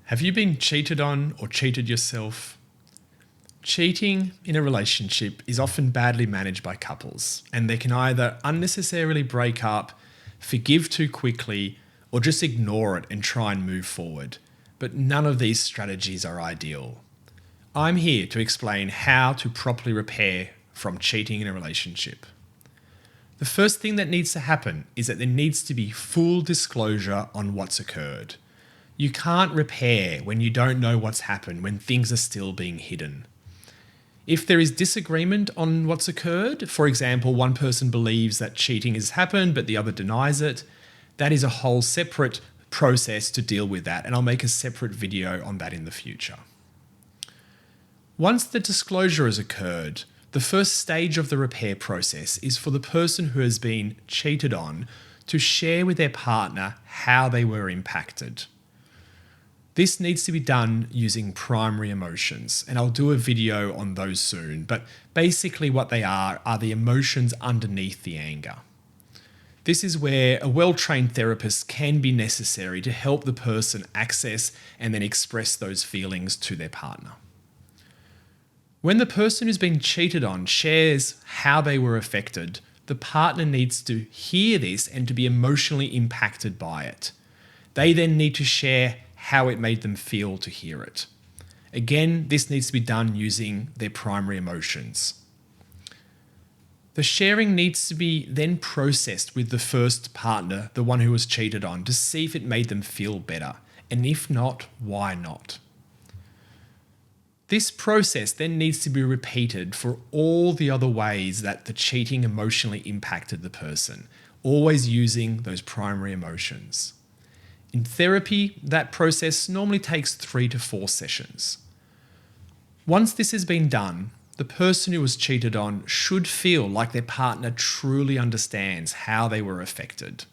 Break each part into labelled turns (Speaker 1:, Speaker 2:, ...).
Speaker 1: Have you been cheated on or cheated yourself? Cheating in a relationship is often badly managed by couples, and they can either unnecessarily break up, forgive too quickly, or just ignore it and try and move forward. But none of these strategies are ideal. I'm here to explain how to properly repair from cheating in a relationship. The first thing that needs to happen is that there needs to be full disclosure on what's occurred. You can't repair when you don't know what's happened, when things are still being hidden. If there is disagreement on what's occurred, for example, one person believes that cheating has happened but the other denies it, that is a whole separate process to deal with that, and I'll make a separate video on that in the future. Once the disclosure has occurred, the first stage of the repair process is for the person who has been cheated on to share with their partner how they were impacted. This needs to be done using primary emotions, and I'll do a video on those soon, but basically what they are the emotions underneath the anger. This is where a well-trained therapist can be necessary to help the person access and then express those feelings to their partner. When the person who's been cheated on shares how they were affected, the partner needs to hear this and to be emotionally impacted by it. They then need to share how it made them feel to hear it. Again, this needs to be done using their primary emotions. The sharing needs to be then processed with the first partner, the one who was cheated on, to see if it made them feel better, and if not, why not? This process then needs to be repeated for all the other ways that the cheating emotionally impacted the person, always using those primary emotions. In therapy, that process normally takes 3 to 4 sessions. Once this has been done, the person who was cheated on should feel like their partner truly understands how they were affected.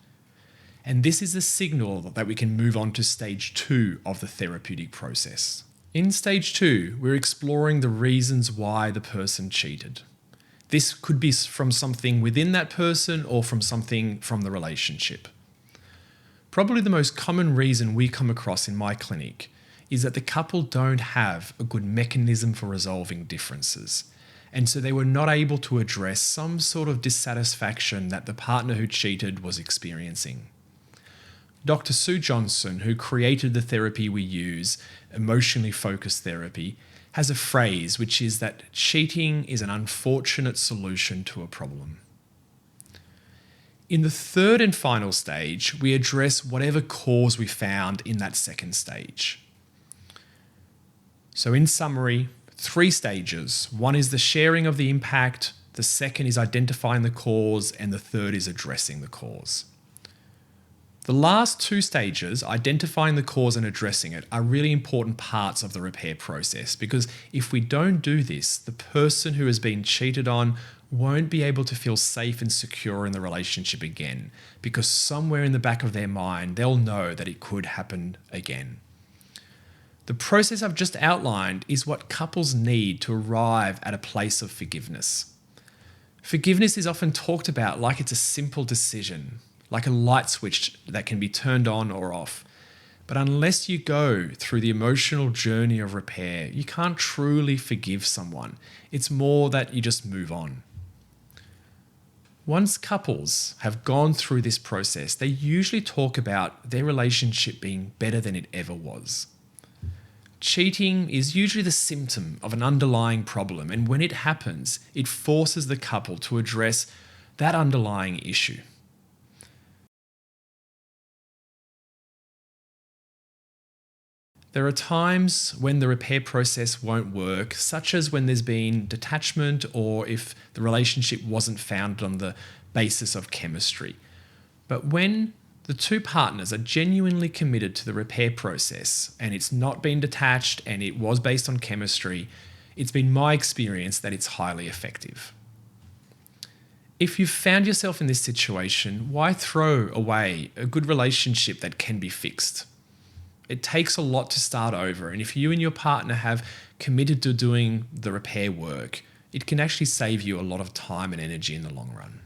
Speaker 1: And this is a signal that we can move on to stage 2 of the therapeutic process. In stage 2, we're exploring the reasons why the person cheated. This could be from something within that person or from something from the relationship. Probably the most common reason we come across in my clinic is that the couple don't have a good mechanism for resolving differences, and so they were not able to address some sort of dissatisfaction that the partner who cheated was experiencing. Dr. Sue Johnson, who created the therapy we use, emotionally focused therapy, has a phrase which is that cheating is an unfortunate solution to a problem. In the third and final stage, we address whatever cause we found in that second stage. So in summary, 3 stages. One is the sharing of the impact, the second is identifying the cause, and the third is addressing the cause. The last 2 stages, identifying the cause and addressing it, are really important parts of the repair process, because if we don't do this, the person who has been cheated on won't be able to feel safe and secure in the relationship again, because somewhere in the back of their mind, they'll know that it could happen again. The process I've just outlined is what couples need to arrive at a place of forgiveness. Forgiveness is often talked about like it's a simple decision, like a light switch that can be turned on or off. But unless you go through the emotional journey of repair, you can't truly forgive someone. It's more that you just move on. Once couples have gone through this process, they usually talk about their relationship being better than it ever was. Cheating is usually the symptom of an underlying problem, and when it happens, it forces the couple to address that underlying issue. There are times when the repair process won't work, such as when there's been detachment or if the relationship wasn't founded on the basis of chemistry. But when the 2 partners are genuinely committed to the repair process and it's not been detached and it was based on chemistry, it's been my experience that it's highly effective. If you've found yourself in this situation, why throw away a good relationship that can be fixed? It takes a lot to start over, and if you and your partner have committed to doing the repair work, it can actually save you a lot of time and energy in the long run.